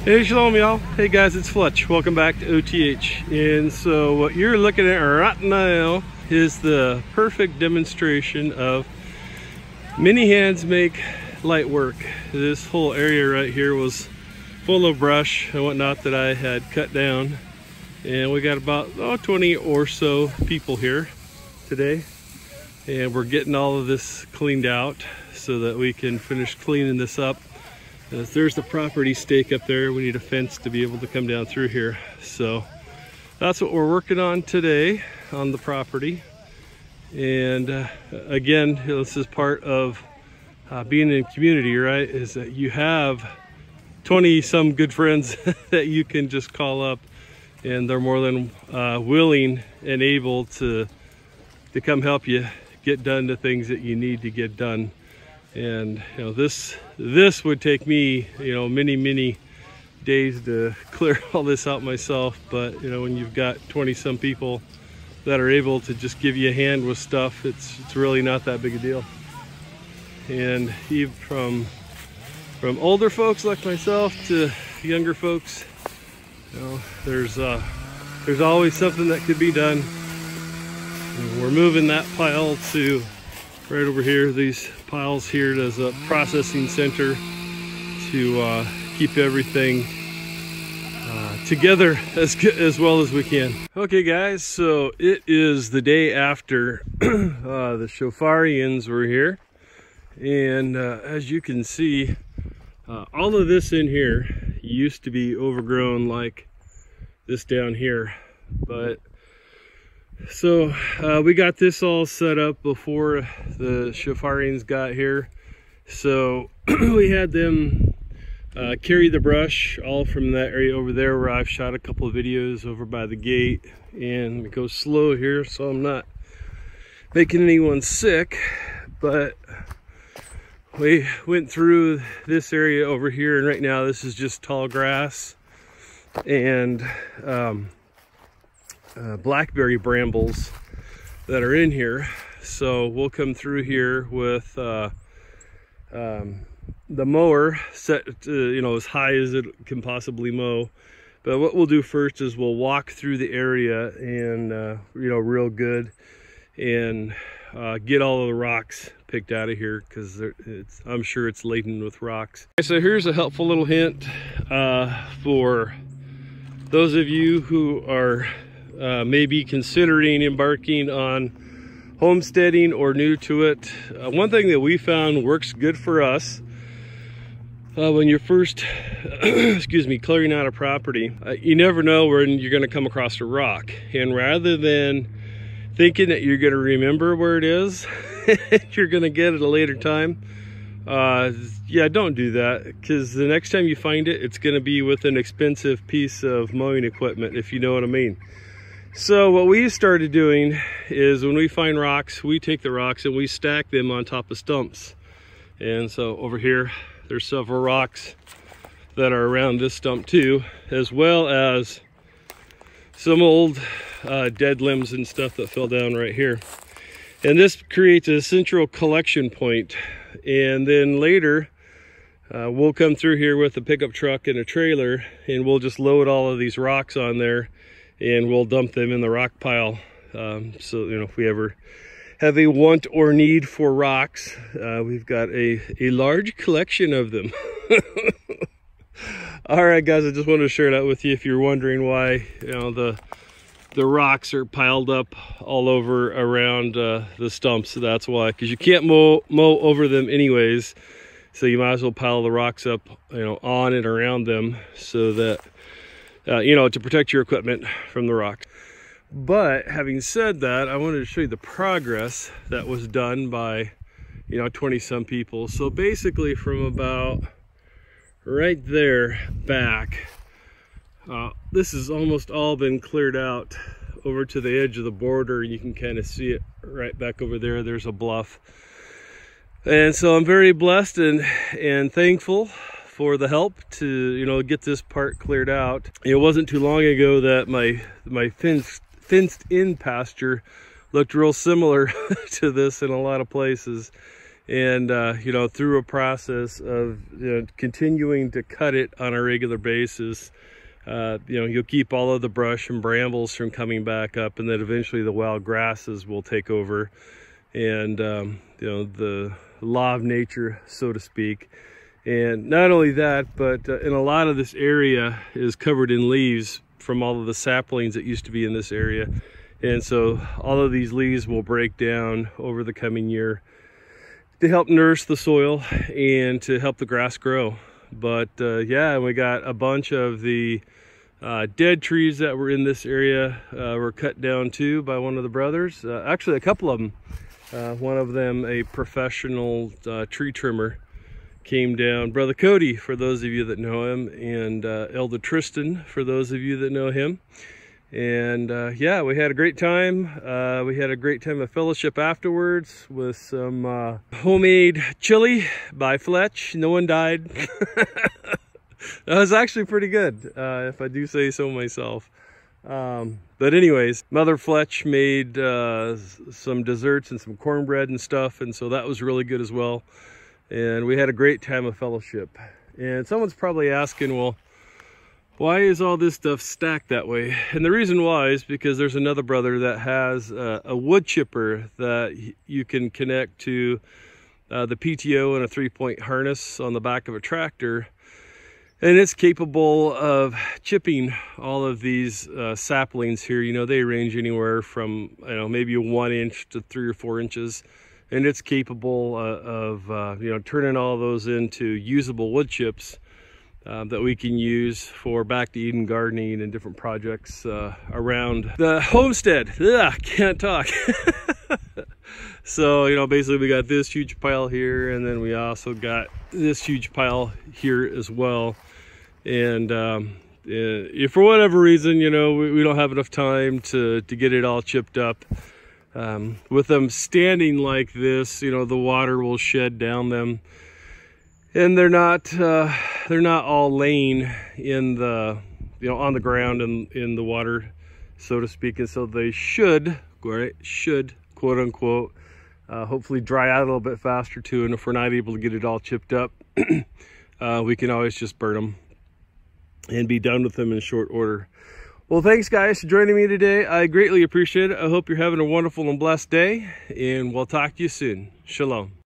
Hey, shalom y'all. Hey guys, it's Fletch. Welcome back to OTH. And so what you're looking at right now is the perfect demonstration of many hands make light work. This whole area right here was full of brush and whatnot that I had cut down. And we got about 20 or so people here today. And we're getting all of this cleaned out so that we can finish cleaning this up. There's the property stake up there. We need a fence to be able to come down through here. So that's what we're working on today on the property. And again, this is part of being in community, right? Is that you have 20 some good friends that you can just call up, and they're more than willing and able to come help you get done the things that you need to get done. And you know, this would take me, you know, many days to clear all this out myself. But you know, when you've got 20 some people that are able to just give you a hand with stuff, it's really not that big a deal. And even from older folks like myself to younger folks, you know, there's always something that could be done. And we're moving that pile to right over here. These piles here as a processing center to keep everything together as well as we can. Okay guys, so it is the day after the shofarians were here, and as you can see, all of this in here used to be overgrown like this down here. But so we got this all set up before the shofarians got here. So we had them carry the brush all from that area over there where I've shot a couple of videos over by the gate. And we go slow here so I'm not making anyone sick. But we went through this area over here, and right now this is just tall grass and blackberry brambles that are in here. So we'll come through here with the mower set to, you know, as high as it can possibly mow. But what we'll do first is we'll walk through the area and you know, real good, and get all of the rocks picked out of here, because I'm sure it's laden with rocks. Okay, so here's a helpful little hint for those of you who are maybe considering embarking on homesteading or new to it. One thing that we found works good for us when you're first excuse me, clearing out a property, you never know when you're going to come across a rock, and rather than thinking that you're going to remember where it is you're going to get it a later time, yeah, don't do that, because the next time you find it, it's going to be with an expensive piece of mowing equipment, if you know what I mean. So what we started doing is when we find rocks, we take the rocks and we stack them on top of stumps. And so over here, there's several rocks that are around this stump too, as well as some old dead limbs and stuff that fell down right here. And this creates a central collection point. And then later, we'll come through here with a pickup truck and a trailer, and we'll just load all of these rocks on there, and we'll dump them in the rock pile. So, you know, if we ever have a want or need for rocks, we've got a large collection of them. All right, guys, I just wanted to share that with you. If you're wondering why, you know, the rocks are piled up all over around the stumps, that's why. Because you can't mow over them anyways, so you might as well pile the rocks up, you know, on and around them, so that you know, to protect your equipment from the rock. But having said that, I wanted to show you the progress that was done by, you know, 20 some people. So basically from about right there back, this has almost all been cleared out over to the edge of the border. You can kind of see it right back over there. There's a bluff. And so I'm very blessed and thankful for the help to, you know, get this part cleared out. It wasn't too long ago that my fenced in pasture looked real similar to this in a lot of places. And you know, through a process of continuing to cut it on a regular basis, you know, you'll keep all of the brush and brambles from coming back up, and then eventually the wild grasses will take over, and you know, the law of nature, so to speak. And not only that, but and a lot of this area is covered in leaves from all of the saplings that used to be in this area, and so all of these leaves will break down over the coming year to help nourish the soil and to help the grass grow. But yeah, we got a bunch of the dead trees that were in this area were cut down too by one of the brothers. Actually, a couple of them. One of them, a professional tree trimmer, came down. Brother Cody, for those of you that know him, and Elder Tristan, for those of you that know him. And yeah, we had a great time. We had a great time of fellowship afterwards with some homemade chili by Fletch. No one died. That was actually pretty good, if I do say so myself. But anyways, Mother Fletch made some desserts and some cornbread and stuff, and so that was really good as well. And we had a great time of fellowship. And someone's probably asking, well, why is all this stuff stacked that way? And the reason why is because there's another brother that has a wood chipper that you can connect to the PTO and a 3-point harness on the back of a tractor. And it's capable of chipping all of these saplings here. You know, they range anywhere from, you know, maybe 1 inch to 3 or 4 inches. And it's capable of you know, turning all those into usable wood chips that we can use for back to Eden gardening and different projects around the homestead. Ugh, can't talk. So, you know, basically we got this huge pile here, and then we also got this huge pile here as well. And if for whatever reason, you know, we don't have enough time to get it all chipped up, with them standing like this, you know, the water will shed down them, and they're not all laying in the, you know, on the ground and in the water, so to speak. And so they should quote unquote hopefully dry out a little bit faster too. And if we're not able to get it all chipped up, we can always just burn them and be done with them in short order. Well, thanks guys for joining me today. I greatly appreciate it. I hope you're having a wonderful and blessed day, and we'll talk to you soon. Shalom.